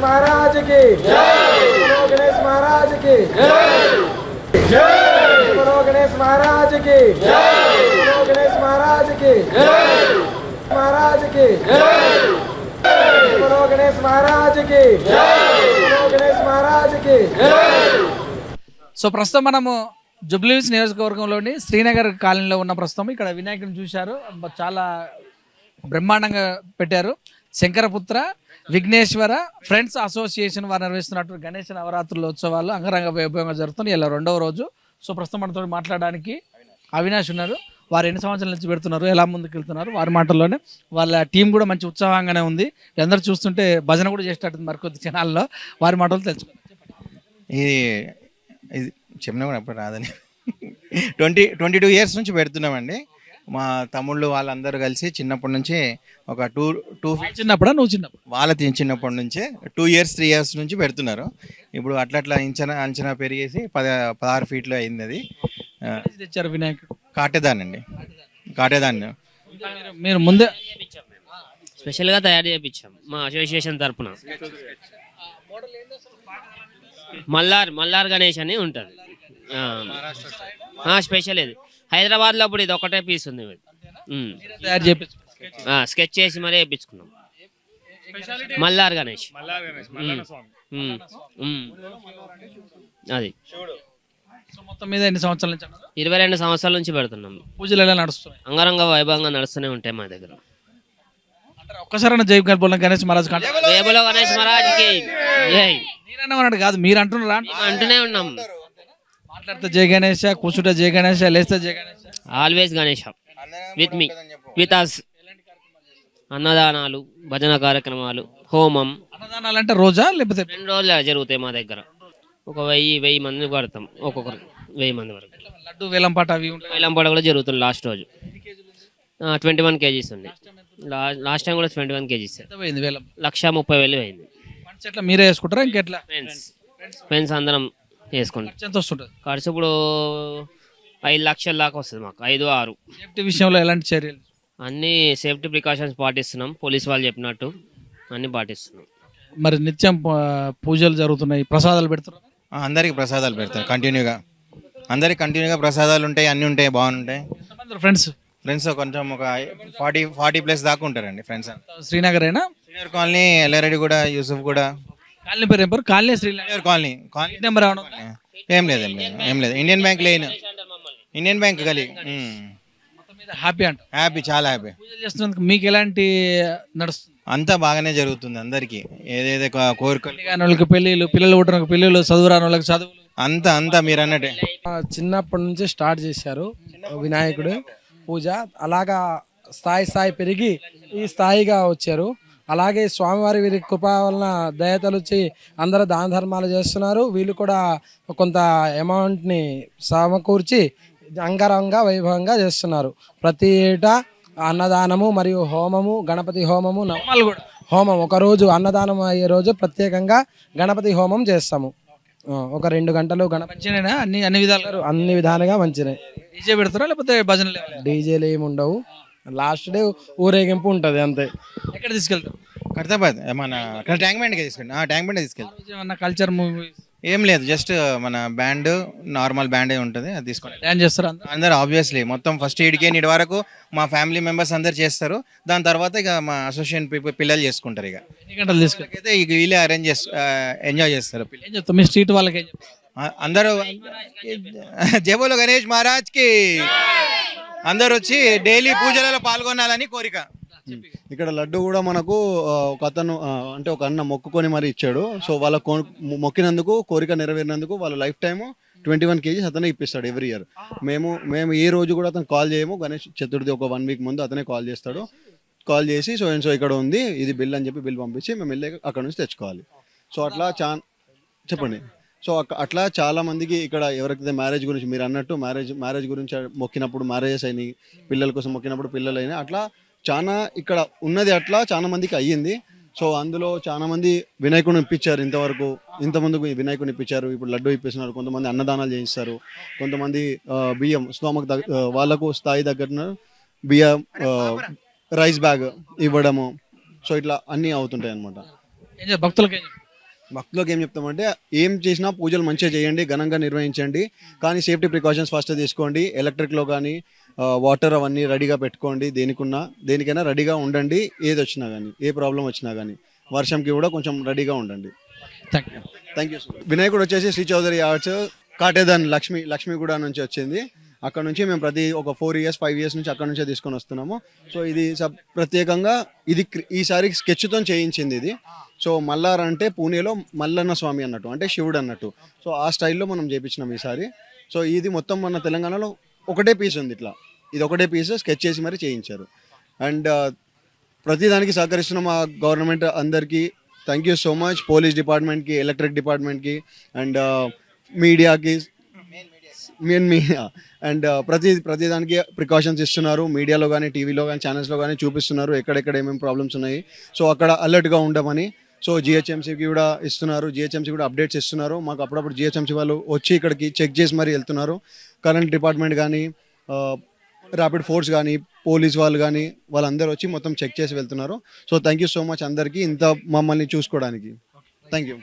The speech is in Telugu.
महाराज की बोलो गणेश महाराज की बोलो गणेश महाराज की बोलो गणेश महाराज की महाराज की बोलो गणेश महाराज की बोलो गणेश महाराज की. సో ప్రస్తుతం మనము జుబ్లీహిల్స్ నియోజకవర్గంలోని శ్రీనగర్ కాలనీలో ఉన్న ప్రస్తుతం ఇక్కడ వినాయకుడిని చూశారు. చాలా బ్రహ్మాండంగా పెట్టారు. శంకరపుత్ర విఘ్నేశ్వర ఫ్రెండ్స్ అసోసియేషన్ వారు నిర్వహిస్తున్నటువంటి గణేష నవరాత్రుల ఉత్సవాలు అంగరంగ వైభవంగా జరుగుతుంది. ఇలా 2వ రోజు. సో ప్రస్తుతం మనతో మాట్లాడడానికి అవినాష్ ఉన్నారు. వారు ఎన్ని సంవత్సరాల నుంచి పెడుతున్నారు, ఎలా ముందుకు వెళ్తున్నారు, వారి మాటల్లోనే. వాళ్ళ టీం కూడా మంచి ఉత్సాహంగానే ఉంది. అందరూ చూస్తుంటే భజన కూడా చేసేటట్టుంది మరికొద్ది క్షణాల్లో. వారి మాటలు తెలుసుకున్నారు. ఇది చెప్పినా కూడా అప్పుడు రాదని 22 ఇయర్స్ నుంచి పెడుతున్నామండి. మా తమ్ముళ్ళు వాళ్ళందరూ కలిసి చిన్నప్పటి నుంచి ఒక చిన్నప్పుడా నువ్వు చిన్నప్పుడు వాళ్ళ చిన్నప్పటి నుంచే 2 ఇయర్స్ 3 ఇయర్స్ నుంచి పెడుతున్నారు. ఇప్పుడు అట్లా అంచనా పెరిగేసి 16 ఫీట్లు అయింది. అది తెచ్చారు వినాయకుడు కాటేదాన్ అండి. కాటేదాన్ మీరు ముందే స్పెషల్గా తయారు చేయించాం మా అసోసియేషన్ తరఫున. మల్లార్ గణేష్ అని ఉంటుంది. స్పెషల్ ఇది హైదరాబాద్లో అప్పుడు ఇది ఒకటే పీస్ ఉంది. తయారు చేయించు స్కెచ్ చేసి మరీ వేయించుకున్నాం. మల్లార్ గణేష్ అది. మొత్తం మీద ఎన్ని సంవత్సరాల నుంచి? 22 సంవత్సరాల నుంచి పెడుతున్నాం. పూజలు ఎలా నడుస్తున్నాయి? అంగరంగ వైభవంగా నడుస్తూనే ఉంటాయి మా దగ్గర. ఒక్కసారి జై గణేష్ మహారాజ్ జయబోలో గణేష్ మహారాజ్కి జై. మీరన్నాడు కాదు, మీరు అంటున్నారా? అంటూనే ఉన్నాం. మాట్లాడితే జై గణేష్, కూర్చుంటే జై గణేష్, లేస్తే జై Ganesh. Always Ganesh with me with us. అన్నదానాలు, భజన కార్యక్రమాలు, హోమం. అన్నదానాలు అంటే రోజా లేకపోతే 2 రోజులు జరుగుతాయి మా దగ్గర. ఒక 1000 మంది పడతాం, ఒక్కొక్కరు 1000 మంది వరకు. లడ్డు వేలంపాట అవి ఉంటాయి. వేలంపాట కూడా జరుగుతుంది లాస్ట్ రోజు. 21 kgs ఉంది. లాస్ట్ టైం కూడా 21 kgs. 1,30,000 అయింది. ఎట్లా మీరే వేసుకుంటారా ఇంకెట్లా? ఫ్రెండ్స్ అందరం వేసుకుంటాం. ఎంత వస్తుంటుంది ఖర్చు? ఇప్పుడు 5 లక్షల దాకా వస్తుంది మాకు. 5-6. సేఫ్టీ విషయంలో ఎలాంటి చర్యలు? అన్ని సేఫ్టీ ప్రికాషన్స్ పాటిస్తున్నాం. పోలీస్ వాళ్ళు చెప్పినట్టు అన్ని పాటిస్తున్నాం. మరి నిత్యం పూజలు జరుగుతున్నాయి, ప్రసాదాలు పెడుతున్నారు? అందరికి ప్రసాదాలు పెడతారు కంటిన్యూగా. అందరికి కంటిన్యూగా ప్రసాదాలు ఉంటాయి, అన్నీ ఉంటాయి, బాగుంటాయి. ఫ్రెండ్స్ కొంచెం ఒక 40+ దాకా ఉంటారండి ఫ్రెండ్స్. శ్రీనగర్ అయినా శ్రీనగర్ కాలనీ, ఎల్లారెడ్డి కూడా, యూసుఫ్ కూడా. కాలనీ పేరు ఏం పేరు? Colony Srinagar colony. నెంబర్ ఏం లేదు. ఇండియన్ బ్యాంక్ లేను. ఇండియన్ బ్యాంక్ గలీ. హ్యాపీ అంట. హ్యాపీ, చాలా హ్యాపీ. పూజలు చేస్తున్నందుకు మీకు ఎలాంటి నడుస్తుంది? అంతా బాగానే జరుగుతుంది. అందరికి ఏదైతే కోరికలు, వాళ్ళకి పెళ్ళిళ్ళు, పిల్లలు పుట్టిన పిల్లలు, చదువురాని వాళ్ళకి చదువులు, అంతా మీరు అన్నట్టే. చిన్నప్పటి నుంచి స్టార్ట్ చేశారు వినాయకుడు పూజ. అలాగా స్థాయి పెరిగి ఈ స్థాయిగా వచ్చారు. అలాగే స్వామివారి వీరి కృప వలన దయతలుచి అందరూ దాన ధర్మాలు చేస్తున్నారు. వీళ్ళు కూడా కొంత అమౌంట్ని సమకూర్చి అంగరంగ వైభవంగా చేస్తున్నారు. ప్రతి ఏటా అన్నదానము మరియు హోమము, గణపతి హోమము, హోమం. ఒక రోజు అన్నదానం అయ్యే రోజు ప్రత్యేకంగా గణపతి హోమం చేస్తాము. ఒక 2 గంటలు గణపతి. అన్ని విధాలుగా మంచిగా. డీజే పెడతారా లేకపోతే భజనలు? డీజేలు ఏమి ఉండవు. లాస్ట్ డే ఊరేగింపు ఉంటుంది అంతే. ఎక్కడ తీసుకెళ్తారు? ఖైరతాబాద్ మన ట్యాంక్ బండ్కి తీసుకెళ్ళి. ట్యాంక్ బండ్ తీసుకెళ్తాం. కల్చర్ మూవీ ఏం లేదు, జస్ట్ మన బ్యాండ్, నార్మల్ బ్యాండే ఉంటుంది, అది తీసుకొని డాన్స్ చేస్తారు అందరు. ఆబ్వియస్లీ మొత్తం ఫస్ట్ ఎయిడ్కే నీటి వరకు మా ఫ్యామిలీ మెంబర్స్ అందరు చేస్తారు. దాని తర్వాత ఇక మా అసోసియేషన్ పిల్లలు చేసుకుంటారు. ఇక ఎన్ని గంటలు తీసుకెళ్తే ఇక వీళ్ళే ఎంజాయ్ చేస్తారు. ఏం చెప్తాం మీ స్ట్రీట్ వాళ్ళకి? అందరూ జై బోలో గణేష్ మహారాజ్ కి అందరు వచ్చి డైలీ పూజలలో పాల్గొనాలని కోరిక. ఇక్కడ లడ్డు కూడా మనకు ఒక అతను అంటే ఒక అన్న మొక్కుకొని మరి ఇచ్చాడు. సో వాళ్ళ మొక్కినందుకు, కోరిక నెరవేరినందుకు వాళ్ళ లైఫ్ టైమ్ 21 kgs అతనే ఇప్పిస్తాడు ఎవ్రీ ఇయర్. మేము ఏ రోజు కూడా అతను కాల్ చేయము. గణేష్ చతుర్థి ఒక 1 వీక్ ముందు అతనే కాల్ చేస్తాడు. కాల్ చేసి సో ఇక్కడ ఉంది, ఇది బిల్ అని చెప్పి బిల్ పంపించి మేము వెళ్ళి అక్కడ నుంచి తెచ్చుకోవాలి. సో అట్లా చెప్పండి. సో అట్లా చాలా మందికి ఇక్కడ ఎవరికైతే మ్యారేజ్ గురించి మీరు అన్నట్టు మ్యారేజ్ గురించి మొక్కినప్పుడు మ్యారేజెస్ అయినాయి, పిల్లల కోసం మొక్కినప్పుడు పిల్లలు అయినాయి. అట్లా చాలా ఇక్కడ ఉన్నది అట్లా చాలా మందికి అయ్యింది. సో అందులో చాలా మంది వినాయకుడిని ఇప్పించారు. ఇంతమందికి వినాయకుడిని ఇప్పించారు. ఇప్పుడు లడ్డు ఇప్పిస్తున్నారు. కొంతమంది అన్నదానాలు చేయిస్తారు. కొంతమంది బియ్యం వాళ్ళకు స్థాయి దగ్గర బియ్యం, రైస్ బ్యాగ్ ఇవ్వడము. సో ఇట్లా అన్నీ అవుతుంటాయి అన్నమాట. భక్తులకు ఏం చెప్తామంటే ఏం చేసినా పూజలు మంచిగా చేయండి, ఘనంగా నిర్వహించండి, కానీ సేఫ్టీ ప్రికాషన్స్ ఫస్ట్ తీసుకోండి. ఎలక్ట్రిక్లో కానీ వాటర్ అవన్నీ రెడీగా పెట్టుకోండి. దేనికైనా రెడీగా ఉండండి. ఏది వచ్చినా కానీ, ఏ ప్రాబ్లం వచ్చినా కానీ, వర్షంకి కూడా కొంచెం రెడీగా ఉండండి. Thank you. Thank you. వినాయకుడు వచ్చేసి శ్రీ చౌదరి ఆర్ట్స్ కాటేదాన్ లక్ష్మీగూడ నుంచి వచ్చింది. అక్కడ నుంచి మేము ఒక 4 years 5 years నుంచి అక్కడ నుంచే తీసుకొని వస్తున్నాము. సో ఇది ప్రత్యేకంగా ఈసారి స్కెచ్తో చేయించింది ఇది. సో మల్లార్ అంటే పూణేలో మల్లన్న స్వామి అన్నట్టు, అంటే శివుడు అన్నట్టు. సో ఆ స్టైల్లో మనం చేయించినాం ఈసారి. సో ఇది మొత్తం మన తెలంగాణలో ఒకటే పీస్ ఉంది, ఇట్లా ఇది ఒకటే పీస్ స్కెచ్ చేసి మరి చేయించారు. అండ్ ప్రతిదానికి సహకరిస్తున్న మా గవర్నమెంట్ అందరికీ thank you so much. Police డిపార్ట్మెంట్కి, ఎలక్ట్రిక్ డిపార్ట్మెంట్కి, అండ్ మీడియాకి, మీడియా అండ్ ప్రతిదానికి ప్రికాషన్స్ ఇస్తున్నారు. మీడియాలో కానీ, టీవీలో కానీ, ఛానల్స్లో కానీ చూపిస్తున్నారు ఎక్కడెక్కడ ఏమేమి ప్రాబ్లమ్స్ ఉన్నాయి. సో అక్కడ అలర్ట్గా ఉండమని. సో జిహెచ్ఎంసీకి కూడా ఇస్తున్నారు, జిహెచ్ఎంసీ కూడా అప్డేట్స్ ఇస్తున్నారు మాకు. అప్పుడప్పుడు జిహెచ్ఎంసీ వాళ్ళు వచ్చి ఇక్కడికి చెక్ చేసి మరి వెళ్తున్నారు. కరెంట్ డిపార్ట్మెంట్ కానీ, ర్యాపిడ్ ఫోర్స్ కానీ, పోలీస్ వాళ్ళు కానీ, వాళ్ళందరూ వచ్చి మొత్తం చెక్ చేసి వెళ్తున్నారు. So thank you so much అందరికీ ఇంత మమ్మల్ని చూసుకోవడానికి. Thank you.